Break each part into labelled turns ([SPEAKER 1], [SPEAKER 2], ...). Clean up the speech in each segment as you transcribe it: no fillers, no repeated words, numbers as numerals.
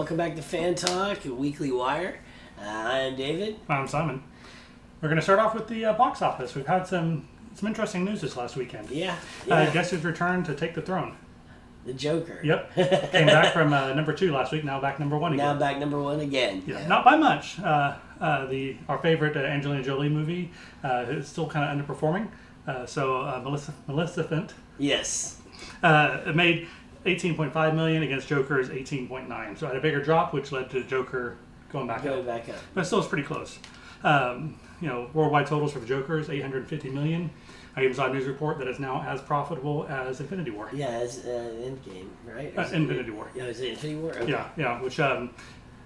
[SPEAKER 1] welcome back to Fan Talk, Weekly Wire. I'm David.
[SPEAKER 2] I'm Simon. We're going to start off with the box office. We've had some interesting news this last weekend.
[SPEAKER 1] Yeah.
[SPEAKER 2] Guess who's returned to take the throne?
[SPEAKER 1] The Joker.
[SPEAKER 2] Yep. Came back from number 2 last week, now back number 1 again.
[SPEAKER 1] Now back number 1 again.
[SPEAKER 2] Yeah. Not by much. Our favorite Angelina Jolie movie is still kind of underperforming. Maleficent.
[SPEAKER 1] Yes.
[SPEAKER 2] It made $18.5 million against Joker's $18.9. So it had a bigger drop, which led to Joker going back up. But still, it's pretty close. Worldwide totals for the Joker is $850 million. I even saw a news report that it's now as profitable as Infinity War.
[SPEAKER 1] Yeah, as Endgame, right?
[SPEAKER 2] Infinity War.
[SPEAKER 1] Yeah, is it Infinity War? Okay.
[SPEAKER 2] Yeah, which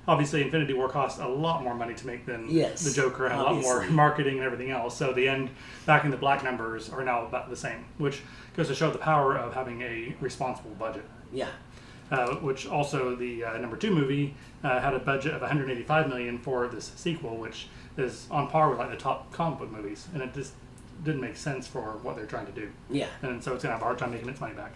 [SPEAKER 2] obviously Infinity War cost a lot more money to make than the Joker, and
[SPEAKER 1] obviously.
[SPEAKER 2] a lot more marketing and everything else. So the end, back in the black numbers are now about the same, which goes to show the power of having a responsible budget.
[SPEAKER 1] Yeah.
[SPEAKER 2] Which also the number 2 movie had a budget of $185 million for this sequel, which is on par with like the top comic book movies, and it just didn't make sense for what they're trying to do.
[SPEAKER 1] Yeah.
[SPEAKER 2] And so it's gonna have a hard time making its money back.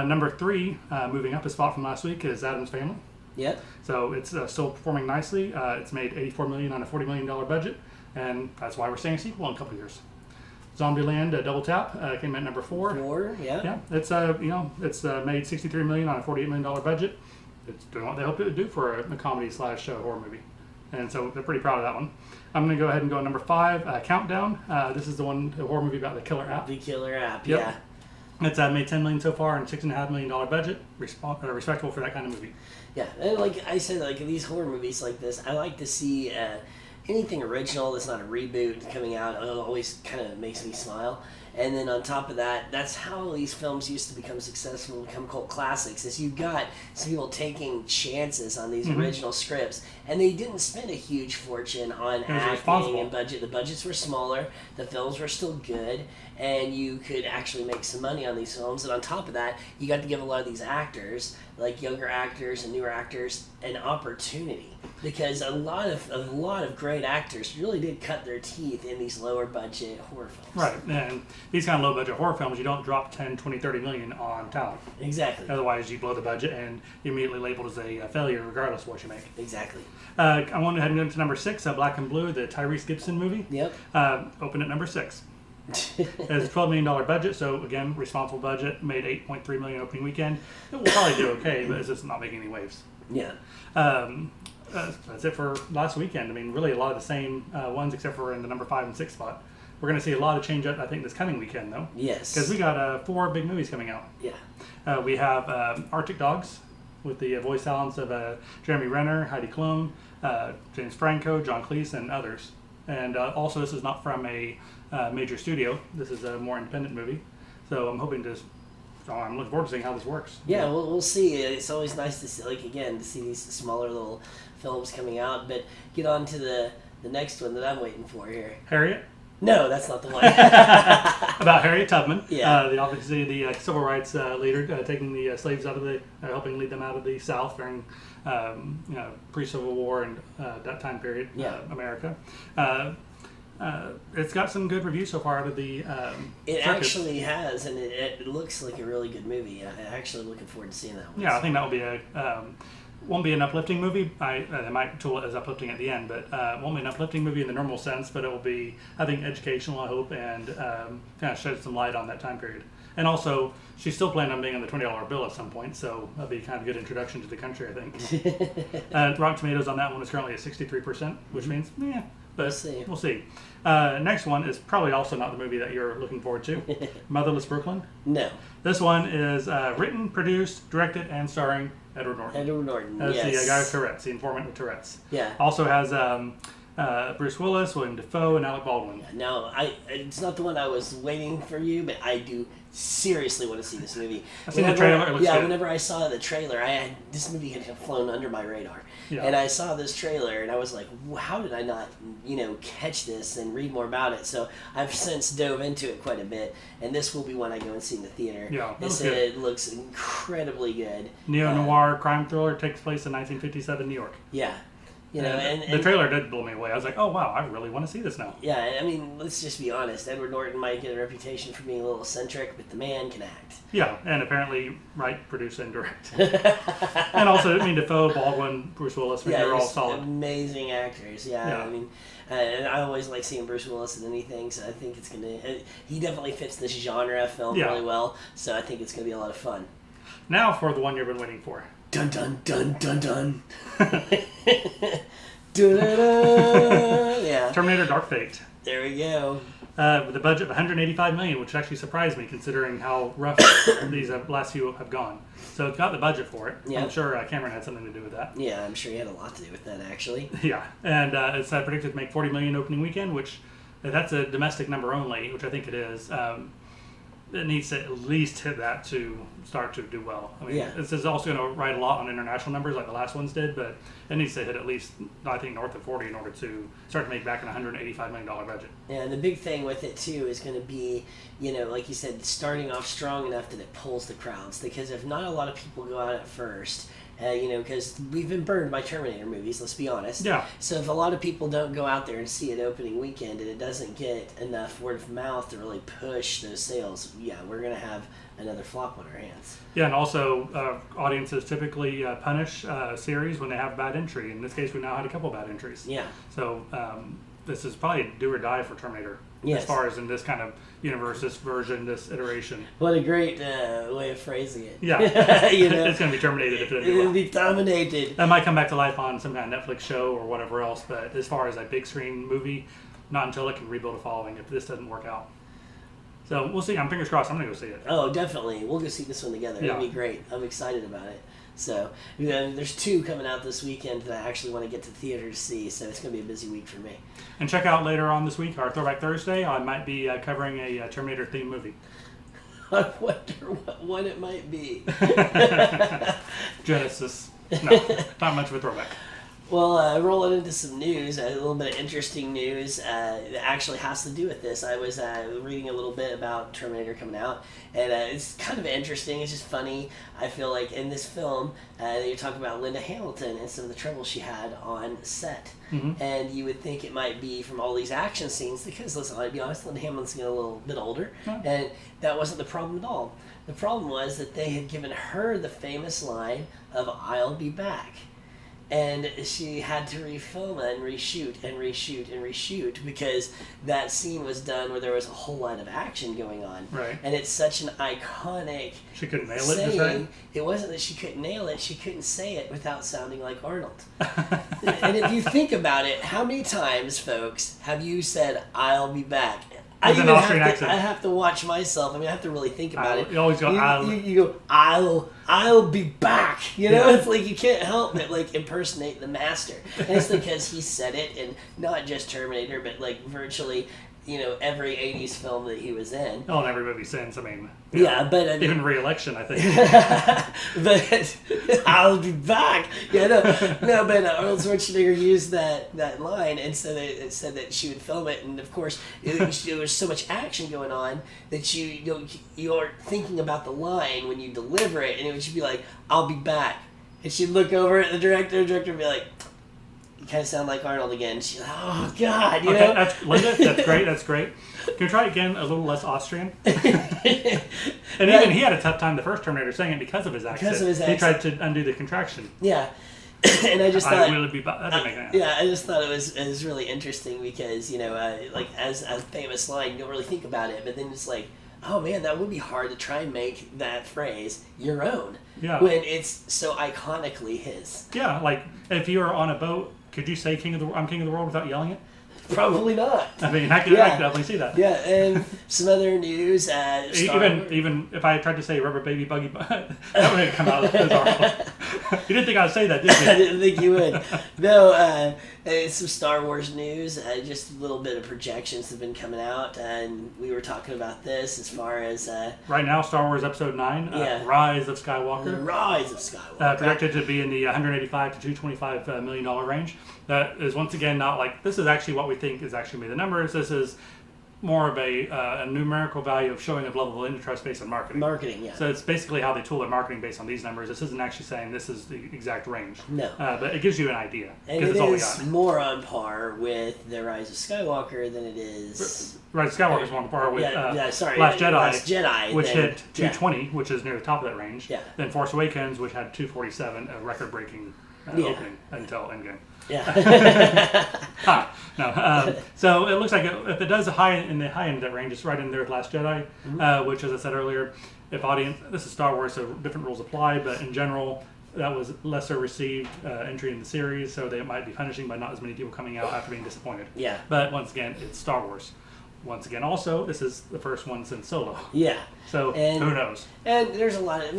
[SPEAKER 2] Number 3, moving up a spot from last week, is Addams Family.
[SPEAKER 1] Yep.
[SPEAKER 2] So it's still performing nicely. It's made $84 million on a $40 million budget, and that's why we're seeing a sequel in a couple of years. Zombieland Double Tap came in at number 4.
[SPEAKER 1] Yeah.
[SPEAKER 2] Yeah, it's made $63 million on a $48 million budget. It's doing what they hoped it would do for a comedy / horror movie, and so they're pretty proud of that one. I'm going to go ahead and go number 5, Countdown. This is the horror movie about the killer app.
[SPEAKER 1] The killer app.
[SPEAKER 2] Yep.
[SPEAKER 1] Yeah.
[SPEAKER 2] It's made $10 million so far and $6.5 million budget. Respectable for that kind of movie.
[SPEAKER 1] Yeah, and like I said, like these horror movies like this, I like to see anything original that's not a reboot coming out. It always kind of makes me smile. And then on top of that, that's how these films used to become successful, become cult classics, is you got some people taking chances on these original scripts, and they didn't spend a huge fortune on acting and budget. The budgets were smaller, the films were still good, and you could actually make some money on these films. And on top of that, you got to give a lot of these actors, like younger actors and newer actors, an opportunity, because a lot of great actors really did cut their teeth in these lower budget horror films.
[SPEAKER 2] Right, and these kind of low budget horror films, you don't drop 10, 20, 30 million on talent.
[SPEAKER 1] Exactly.
[SPEAKER 2] Otherwise, you blow the budget and you're immediately labeled as a failure regardless of what you make.
[SPEAKER 1] Exactly.
[SPEAKER 2] I went ahead and go to number 6, Black and Blue, the Tyrese Gibson movie.
[SPEAKER 1] Yep.
[SPEAKER 2] Opened at number 6. It has a $12 million budget, so again, responsible budget, made $8.3 million opening weekend. It will probably do okay, but it's just not making any waves.
[SPEAKER 1] Yeah.
[SPEAKER 2] That's it for last weekend. I mean, really a lot of the same ones, except for in the number 5 and 6 spot. We're going to see a lot of change up, I think, this coming weekend, though.
[SPEAKER 1] Yes.
[SPEAKER 2] Because we got 4 big movies coming out.
[SPEAKER 1] Yeah.
[SPEAKER 2] We have Arctic Dogs, with the voice talents of Jeremy Renner, Heidi Klum, James Franco, John Cleese, and others. And also, this is not from a major studio. This is a more independent movie. So I'm looking forward to seeing how this works.
[SPEAKER 1] Yeah, we'll see. It's always nice to see, to see these smaller little films coming out. But get on to the next one that I'm waiting for here.
[SPEAKER 2] Harriet?
[SPEAKER 1] No, that's not the one.
[SPEAKER 2] About Harriet Tubman.
[SPEAKER 1] Yeah.
[SPEAKER 2] The civil rights leader, taking the slaves out of helping lead them out of the South during pre-Civil War and that time period, America. It's got some good reviews so far out of the
[SPEAKER 1] It
[SPEAKER 2] circuit.
[SPEAKER 1] Actually has, and it looks like a really good movie. I'm actually looking forward to seeing that one.
[SPEAKER 2] Yeah, I think that will be won't be an uplifting movie. They might tool it as uplifting at the end, but won't be an uplifting movie in the normal sense, but it will be, I think, educational, I hope, and kind of shed some light on that time period. And also, she's still planning on being on the $20 bill at some point, so that'll be kind of a good introduction to the country, I think. Rotten Tomatoes on that one is currently at 63%, which means, but we'll see. Next one is probably also not the movie that you're looking forward to. Motherless Brooklyn.
[SPEAKER 1] No.
[SPEAKER 2] This one is written, produced, directed, and starring Edward Norton.
[SPEAKER 1] Edward Norton,
[SPEAKER 2] That's
[SPEAKER 1] yes.
[SPEAKER 2] the guy with Tourette's, the informant with Tourette's.
[SPEAKER 1] Yeah.
[SPEAKER 2] Also has Bruce Willis, William Dafoe, and Alec Baldwin.
[SPEAKER 1] No, it's not the one I was waiting for you, but I do seriously want to see this movie.
[SPEAKER 2] I've seen the trailer. It looks good.
[SPEAKER 1] Whenever I saw the trailer, this movie had flown under my radar.
[SPEAKER 2] Yeah.
[SPEAKER 1] And I saw this trailer, and I was like, how did I not, catch this and read more about it? So I've since dove into it quite a bit, and this will be one I go and see in the theater.
[SPEAKER 2] Yeah,
[SPEAKER 1] it looks incredibly good.
[SPEAKER 2] Neo-noir crime thriller takes place in 1957 New York.
[SPEAKER 1] Yeah. You know,
[SPEAKER 2] and the trailer did blow me away. I was like, oh wow, I really want to see this now.
[SPEAKER 1] Yeah, I mean, let's just be honest. Edward Norton might get a reputation for being a little eccentric, but the man can act.
[SPEAKER 2] Yeah, and apparently write, produce, and direct. And also, I mean, Defoe, Baldwin, Bruce Willis, they're all solid.
[SPEAKER 1] Amazing actors, yeah. I mean, and I always like seeing Bruce Willis in anything, so I think it's going to... He definitely fits this genre of film really well, so I think it's going to be a lot of fun.
[SPEAKER 2] Now for the one you've been waiting for.
[SPEAKER 1] Dun, dun, dun, dun, dun. Yeah.
[SPEAKER 2] Terminator Dark Fate.
[SPEAKER 1] There we go.
[SPEAKER 2] With a budget of $185 million, which actually surprised me considering how rough these last few have gone. So it's got the budget for it. Yeah. I'm sure Cameron had something to do with that.
[SPEAKER 1] Yeah, I'm sure he had a lot to do with that, actually.
[SPEAKER 2] Yeah, and it's predicted to make $40 million opening weekend, which that's a domestic number only, which I think it is. It needs to at least hit that to start to do well. I mean, this is also going to ride a lot on international numbers like the last ones did, but it needs to hit at least, I think, north of 40 in order to start to make back an $185 million budget.
[SPEAKER 1] Yeah, and the big thing with it, too, is going to be, you know, like you said, starting off strong enough that it pulls the crowds. Because if not a lot of people go out at first... you know, because we've been burned by Terminator movies, let's be honest.
[SPEAKER 2] Yeah.
[SPEAKER 1] So if a lot of people don't go out there and see it opening weekend and it doesn't get enough word of mouth to really push those sales, we're going to have another flop on our hands.
[SPEAKER 2] Yeah, and also audiences typically punish series when they have bad entry. In this case, we now had a couple bad entries.
[SPEAKER 1] Yeah.
[SPEAKER 2] So this is probably a do or die for Terminator.
[SPEAKER 1] Yes.
[SPEAKER 2] As far as in this kind of universe, this version, this iteration.
[SPEAKER 1] What a great way of phrasing it.
[SPEAKER 2] Yeah.
[SPEAKER 1] You know?
[SPEAKER 2] It's going to be terminated if it doesn't do well.
[SPEAKER 1] It'll be dominated.
[SPEAKER 2] That might come back to life on some kind of Netflix show or whatever else, but as far as a big screen movie, not until it can rebuild a following if this doesn't work out. So we'll see. I'm fingers crossed. I'm going to go see it.
[SPEAKER 1] Oh, definitely. We'll go see this one together.
[SPEAKER 2] Yeah.
[SPEAKER 1] It'll be great. I'm excited about it. So, there's 2 coming out this weekend that I actually want to get to theater to see, so it's going to be a busy week for me.
[SPEAKER 2] And check out later on this week, our Throwback Thursday. I might be covering a Terminator-themed movie.
[SPEAKER 1] I wonder what one it might be.
[SPEAKER 2] Genesis. No, not much of a throwback.
[SPEAKER 1] Well, rolling into some news, a little bit of interesting news that actually has to do with this. I was reading a little bit about Terminator coming out, and it's kind of interesting. It's just funny. I feel like in this film, they talk about Linda Hamilton and some of the trouble she had on set. Mm-hmm. And you would think it might be from all these action scenes, because, listen, I'll be honest, Linda Hamilton's getting a little bit older, and that wasn't the problem at all. The problem was that they had given her the famous line of, "I'll be back." And she had to refilm it and reshoot and reshoot and reshoot because that scene was done where there was a whole lot of action going on.
[SPEAKER 2] Right.
[SPEAKER 1] And it's such an iconic
[SPEAKER 2] She couldn't nail
[SPEAKER 1] saying.
[SPEAKER 2] it, just right?
[SPEAKER 1] It wasn't that she couldn't nail it, she couldn't say it without sounding like Arnold. And if you think about it, how many times, folks, have you said, "I'll be back"? I have to watch myself. I mean, I have to really think about it.
[SPEAKER 2] You always go,
[SPEAKER 1] you go, I'll be back. You know, It's like you can't help but like impersonate the master. And it's because he said it in not just Terminator, but like virtually, you know, every 80s film that he was in.
[SPEAKER 2] Oh, and every movie since, I mean.
[SPEAKER 1] But I mean,
[SPEAKER 2] even re-election, I think.
[SPEAKER 1] But I'll be back. Yeah, no, but Arnold Schwarzenegger used that line, and so it said that she would film it, and of course there was so much action going on that you're thinking about the line when you deliver it, and it would just be like, "I'll be back," and she'd look over at the director would be like, "You kind of sound like Arnold again." She's like, "Oh God," you know.
[SPEAKER 2] Linda, that's great. Can you try again a little less Austrian? And even he had a tough time the first Terminator saying it because of his accent. He tried to undo the contraction.
[SPEAKER 1] Yeah. And I just thought,
[SPEAKER 2] I will be back. That didn't make sense.
[SPEAKER 1] Yeah, I just thought it was really interesting because, you know, like as a famous line, you don't really think about it, but then it's like, oh man, that would be hard to try and make that phrase your own.
[SPEAKER 2] Yeah.
[SPEAKER 1] When it's so iconically his.
[SPEAKER 2] Yeah, like if you were on a boat, could you say I'm king of the world without yelling it?
[SPEAKER 1] Probably not.
[SPEAKER 2] I mean, I can definitely see that.
[SPEAKER 1] Yeah, and some other news.
[SPEAKER 2] Even if I tried to say "rubber baby buggy," that would come out as Arnold. You didn't think I'd say that, did you?
[SPEAKER 1] I didn't think you would. No, some Star Wars news. Just a little bit of projections have been coming out, and we were talking about this as far as
[SPEAKER 2] right now, Star Wars Episode 9, Rise of Skywalker.
[SPEAKER 1] The Rise of Skywalker.
[SPEAKER 2] Projected to be in the 185 to $225 million range. That is once again not like this is actually what we think is actually going to be the numbers. This is more of a numerical value of showing a level of interest based on marketing.
[SPEAKER 1] Marketing, yeah.
[SPEAKER 2] So it's basically how they tool their marketing based on these numbers. This isn't actually saying this is the exact range.
[SPEAKER 1] No.
[SPEAKER 2] But it gives you an idea.
[SPEAKER 1] And it is more on par with The Rise of Skywalker than it is...
[SPEAKER 2] Rise of Skywalker is more on par with Last
[SPEAKER 1] Jedi,
[SPEAKER 2] which hit 220, which is near the top of that range.
[SPEAKER 1] Yeah.
[SPEAKER 2] Then Force Awakens, which had 247, a record-breaking opening until Endgame.
[SPEAKER 1] Yeah.
[SPEAKER 2] No. So it looks like if it does in the high end of that range, it's right in there with Last Jedi, which, as I said earlier, this is Star Wars, so different rules apply, but in general, that was lesser received entry in the series, so they might be punishing by not as many people coming out after being disappointed.
[SPEAKER 1] Yeah.
[SPEAKER 2] But once again, it's Star Wars. Once again, also, this is the first one since Solo.
[SPEAKER 1] Yeah.
[SPEAKER 2] So who knows?
[SPEAKER 1] And there's a lot of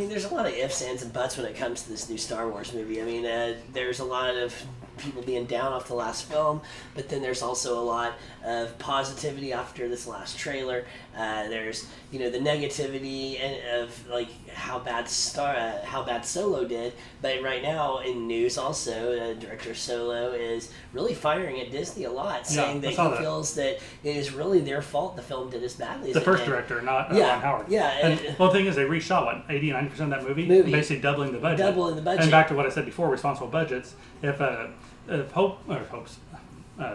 [SPEAKER 1] ifs, ands, and buts when it comes to this new Star Wars movie. I mean, there's a lot of people being down off the last film, but then there's also a lot of positivity after this last trailer. There's the negativity and of like how bad Solo did, but right now in news also, director Solo is really firing at Disney a lot, saying that he feels that it is really their fault the film did as badly as
[SPEAKER 2] the first director, not Ron Howard. Yeah. And the thing is, they reshot 80-90% of that movie, basically doubling the budget. And back to what I said before, responsible budgets. If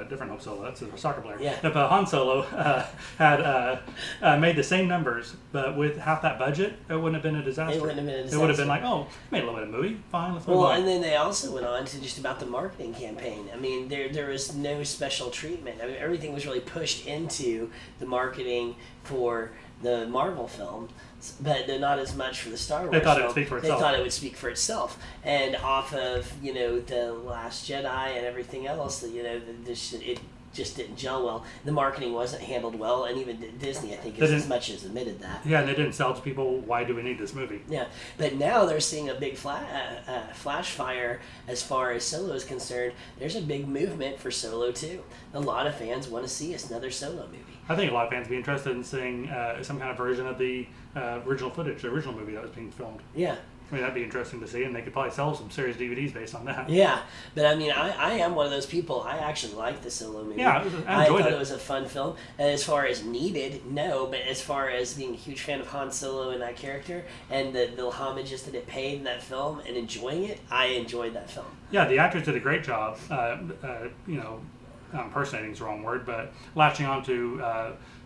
[SPEAKER 2] different Hope Solo, that's a soccer player.
[SPEAKER 1] Yeah.
[SPEAKER 2] If Han Solo had made the same numbers, but with half that budget, it wouldn't have been a disaster.
[SPEAKER 1] It wouldn't have been a disaster.
[SPEAKER 2] It would have been like, made a little bit of movie, fine, let's move on.
[SPEAKER 1] Well, and then they also went on to just about the marketing campaign. I mean, there was no special treatment. I mean, everything was really pushed into the marketing for the Marvel film, but not as much for the Star Wars
[SPEAKER 2] film. They thought
[SPEAKER 1] it would speak for itself. And off of, The Last Jedi and everything else, it just didn't gel well. The marketing wasn't handled well, and even Disney, I think, as much as admitted that.
[SPEAKER 2] Yeah, and they didn't sell to people, why do we need this movie?
[SPEAKER 1] Yeah, but now they're seeing a big flash fire as far as Solo is concerned. There's a big movement for Solo, too. A lot of fans want to see another Solo movie.
[SPEAKER 2] I think a lot of fans would be interested in seeing some kind of version of the original footage, the original movie that was being filmed.
[SPEAKER 1] Yeah.
[SPEAKER 2] I mean, that'd be interesting to see, and they could probably sell some serious DVDs based on that.
[SPEAKER 1] Yeah, but I mean, I am one of those people. I actually like the Solo movie.
[SPEAKER 2] Yeah, I enjoyed it.
[SPEAKER 1] I thought it was a fun film. And as far as needed, no, but as far as being a huge fan of Han Solo and that character, and the homages that it paid in that film, and enjoying it, I enjoyed that film.
[SPEAKER 2] Yeah, the actors did a great job, impersonating is the wrong word, but latching on to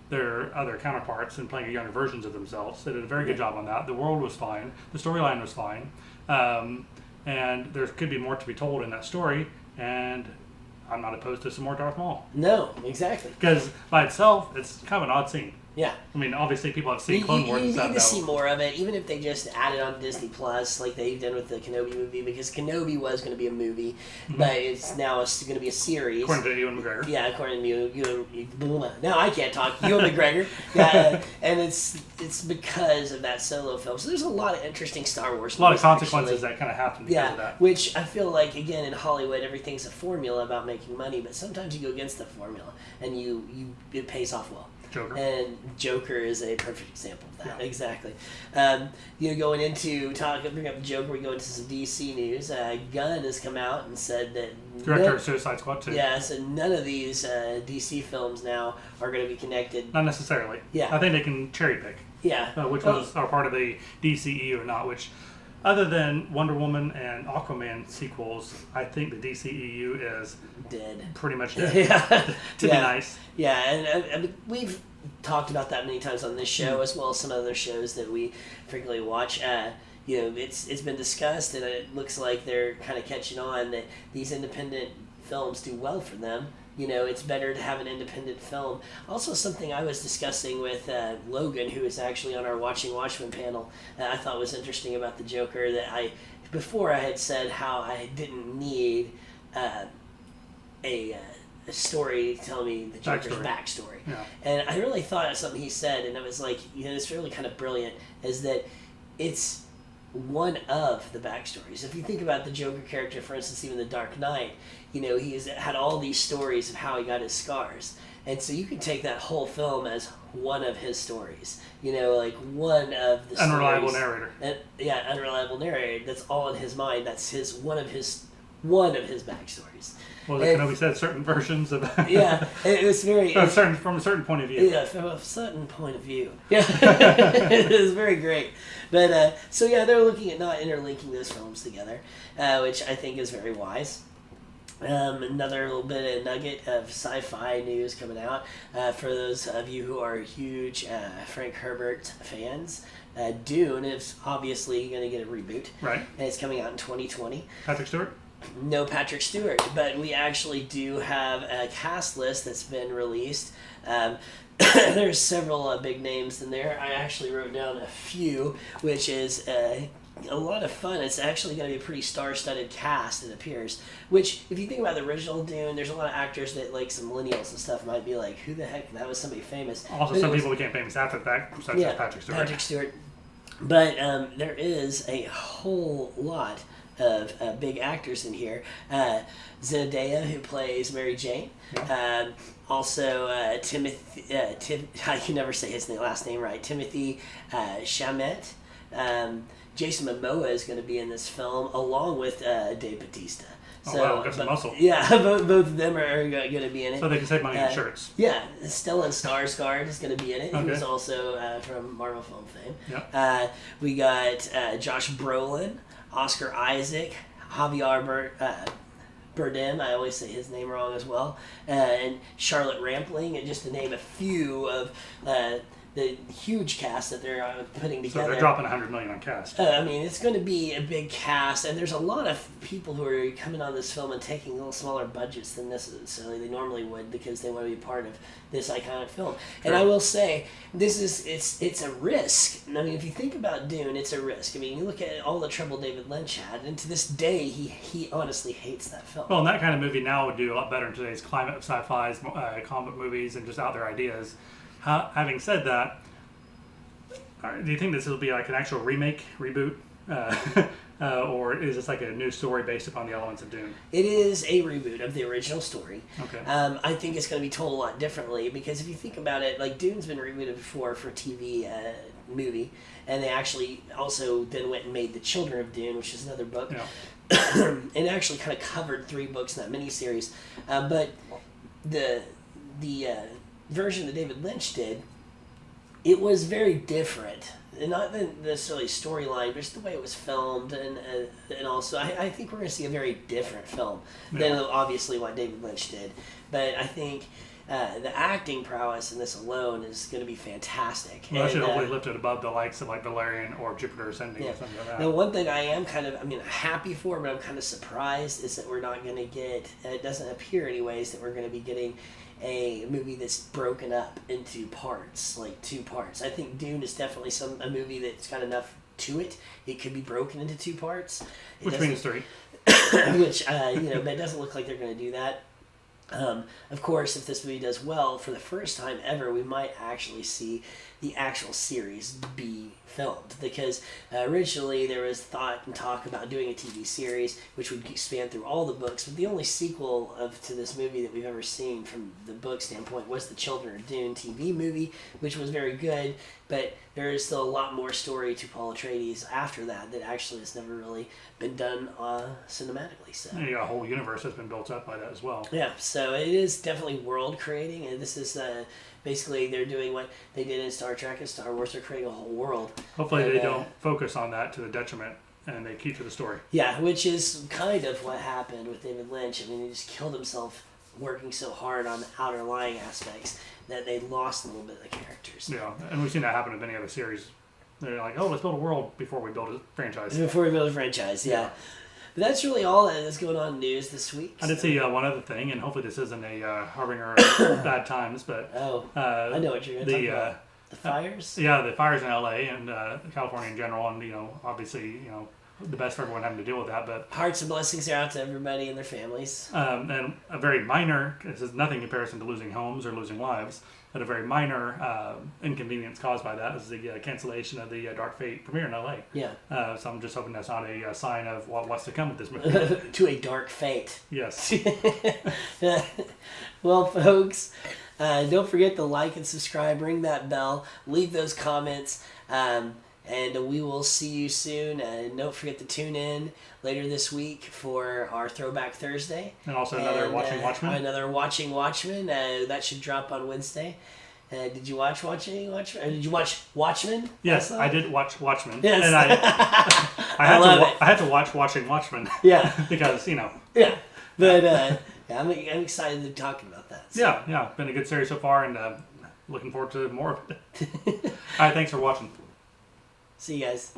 [SPEAKER 2] their other counterparts and playing younger versions of themselves. They did a very good job on that. The world was fine. The storyline was fine. And there could be more to be told in that story. And I'm not opposed to some more Darth Maul.
[SPEAKER 1] No, exactly.
[SPEAKER 2] Because by itself, it's kind of an odd scene.
[SPEAKER 1] Yeah.
[SPEAKER 2] I mean, obviously people have seen Clone Wars.
[SPEAKER 1] You need to see more of it, even if they just add it on Disney Plus, like they've done with the Kenobi movie, because Kenobi was going to be a movie, but it's now going to be a series.
[SPEAKER 2] According to Ewan McGregor.
[SPEAKER 1] Yeah, according to Ewan. No, I can't talk. Ewan McGregor. Yeah, and it's because of that Solo film. So there's a lot of interesting Star Wars.
[SPEAKER 2] A lot of consequences that kind of happen because of that.
[SPEAKER 1] Which I feel like, again, in Hollywood, everything's a formula about making money, but sometimes you go against the formula, and it pays off well.
[SPEAKER 2] Joker.
[SPEAKER 1] And Joker is a perfect example of that.
[SPEAKER 2] Yeah.
[SPEAKER 1] Exactly. Going into bring up Joker, we go into some DC news. Gunn has come out and said that
[SPEAKER 2] director of Suicide Squad 2.
[SPEAKER 1] Yeah, so none of these DC films now are going to be connected.
[SPEAKER 2] Not necessarily.
[SPEAKER 1] Yeah.
[SPEAKER 2] I think they can cherry pick.
[SPEAKER 1] Yeah.
[SPEAKER 2] Which ones are part of the DCEU or not, which, other than Wonder Woman and Aquaman sequels, I think the DCEU is
[SPEAKER 1] dead.
[SPEAKER 2] Pretty much dead.
[SPEAKER 1] Yeah.
[SPEAKER 2] To be nice.
[SPEAKER 1] Yeah, and we've talked about that many times on this show, as well as some other shows that we frequently watch. It's been discussed, and it looks like they're kind of catching on that these independent films do well for them. It's better to have an independent film. Also, something I was discussing with Logan, who is actually on our Watching Watchmen panel, that I thought was interesting about the Joker, that before I had said how I didn't need a story to tell me the Joker's backstory.
[SPEAKER 2] Yeah.
[SPEAKER 1] And I really thought of something he said, and I was like, it's really kind of brilliant, is that it's one of the backstories. If you think about the Joker character, for instance, even the Dark Knight, he's had all these stories of how he got his scars. And so you can take that whole film as one of his stories. Like one of the
[SPEAKER 2] unreliable
[SPEAKER 1] stories.
[SPEAKER 2] Narrator.
[SPEAKER 1] Unreliable narrator. That's all in his mind. That's one of his one of his backstories.
[SPEAKER 2] Well, Kenobi said certain versions of
[SPEAKER 1] Yeah, it was very
[SPEAKER 2] from a certain point of view.
[SPEAKER 1] Yeah, from a certain point of view. Yeah, it was very great. But so yeah, they're looking at not interlinking those films together, which I think is very wise. Another little bit of nugget of sci-fi news coming out for those of you who are huge Frank Herbert fans. Dune is obviously going to get a reboot.
[SPEAKER 2] Right.
[SPEAKER 1] And it's coming out in 2020.
[SPEAKER 2] Patrick Stewart?
[SPEAKER 1] No Patrick Stewart, but we actually do have a cast list that's been released. There's several big names in there. I actually wrote down a few, which is a lot of fun. It's actually going to be a pretty star-studded cast, it appears. Which, if you think about the original Dune, there's a lot of actors that, like, some millennials and stuff might be like, who the heck? That was somebody famous.
[SPEAKER 2] Also, some people became famous after that, such as Patrick Stewart.
[SPEAKER 1] Patrick Stewart. But there is a whole lot of big actors in here. Zendaya, who plays Mary Jane. Yeah. Also, Timothy, I can never say his last name right. Timothy Chalamet. Jason Momoa is going to be in this film, along with Dave Bautista.
[SPEAKER 2] Wow, got some muscle.
[SPEAKER 1] Yeah, both of them are going to be in it.
[SPEAKER 2] So they can save money on shirts.
[SPEAKER 1] Yeah, Stellan Skarsgård is going to be in it.
[SPEAKER 2] Okay.
[SPEAKER 1] Who's also from Marvel film fame.
[SPEAKER 2] Yep.
[SPEAKER 1] We got Josh Brolin, Oscar Isaac, Javier Bardem, I always say his name wrong as well, and Charlotte Rampling, and just to name a few of the huge cast that they're putting together.
[SPEAKER 2] So they're dropping $100 million on cast.
[SPEAKER 1] I mean, it's going to be a big cast, and there's a lot of people who are coming on this film and taking a little smaller budgets than necessarily they normally would because they want to be part of this iconic film. Sure. And I will say, it's a risk. I mean, if you think about Dune, it's a risk. I mean, you look at all the trouble David Lynch had, and to this day, he honestly hates that film.
[SPEAKER 2] Well, and that kind of movie now would do a lot better in today's climate of sci-fis, comic movies, and just out there ideas. Having said that, do you think this will be like an actual remake, reboot, or is this like a new story based upon the elements of Dune?
[SPEAKER 1] It is a reboot of the original story.
[SPEAKER 2] Okay.
[SPEAKER 1] I think it's going to be told a lot differently because if you think about it, like Dune's been rebooted before for TV movie, and they actually also then went and made The Children of Dune, which is another book, and it actually kind of covered 3 books in that miniseries. But the version that David Lynch did, it was very different. And not necessarily storyline, but just the way it was filmed, and also I think we're going to see a very different film than obviously what David Lynch did. But I think the acting prowess in this alone is going to be fantastic.
[SPEAKER 2] Well, that should hopefully lift it above the likes of like Valerian or Jupiter Ascending or something like that.
[SPEAKER 1] Now, one thing I am happy for, but I'm kind of surprised, is that we're not going to get, it doesn't appear anyways, that we're going to be getting a movie that's broken up into parts, like 2 parts. I think Dune is definitely a movie that's got enough to it. It could be broken into 2 parts.
[SPEAKER 2] Which means 3.
[SPEAKER 1] Which, but it doesn't look like they're going to do that. Of course, if this movie does well, for the first time ever, we might actually see the actual series be filmed. Because originally there was thought and talk about doing a TV series which would span through all the books, but the only sequel to this movie that we've ever seen from the book standpoint was the Children of Dune TV movie, which was very good, but there is still a lot more story to Paul Atreides after that actually has never really been done cinematically. So
[SPEAKER 2] you got a whole universe that's been built up by that as well.
[SPEAKER 1] Yeah, so it is definitely world creating, and this is basically they're doing what they did in Star Trek and Star Wars. They're creating a whole world.
[SPEAKER 2] Hopefully they don't focus on that to the detriment, and they keep to the story.
[SPEAKER 1] Yeah, which is kind of what happened with David Lynch. I mean, he just killed himself working so hard on the outer lying aspects that they lost a little bit of the characters.
[SPEAKER 2] Yeah, and we've seen that happen in many other series. They're like, oh, let's build a world before we build a franchise.
[SPEAKER 1] Before we build a franchise, yeah. But that's really all that's going on in news this week.
[SPEAKER 2] I did see one other thing, and hopefully this isn't a harbinger of bad times, but...
[SPEAKER 1] I know what you're going to talk about. The fires?
[SPEAKER 2] Yeah, the fires in LA and California in general, and, obviously, the best for everyone having to deal with that, but...
[SPEAKER 1] Hearts and blessings are out to everybody and their families.
[SPEAKER 2] And a very minor, this is nothing in comparison to losing homes or losing lives, but a very minor inconvenience caused by that is the cancellation of the Dark Fate premiere in LA.
[SPEAKER 1] Yeah.
[SPEAKER 2] So I'm just hoping that's not a sign of what's to come with this movie.
[SPEAKER 1] To a dark fate.
[SPEAKER 2] Yes.
[SPEAKER 1] Well, folks, don't forget to like and subscribe, ring that bell, leave those comments. And we will see you soon. And don't forget to tune in later this week for our Throwback Thursday.
[SPEAKER 2] And also another Watching Watchmen.
[SPEAKER 1] Another Watching Watchmen. That should drop on Wednesday. Did you watch Watching Watchmen? Did you watch Watchmen?
[SPEAKER 2] Yes,
[SPEAKER 1] also?
[SPEAKER 2] I did watch Watchmen.
[SPEAKER 1] Yes.
[SPEAKER 2] And I had to watch Watching Watchmen.
[SPEAKER 1] Yeah.
[SPEAKER 2] Because, you know.
[SPEAKER 1] Yeah. But I'm excited to talk about that. So.
[SPEAKER 2] Yeah. Been a good series so far, and looking forward to more of it. All right, thanks for watching.
[SPEAKER 1] See you guys.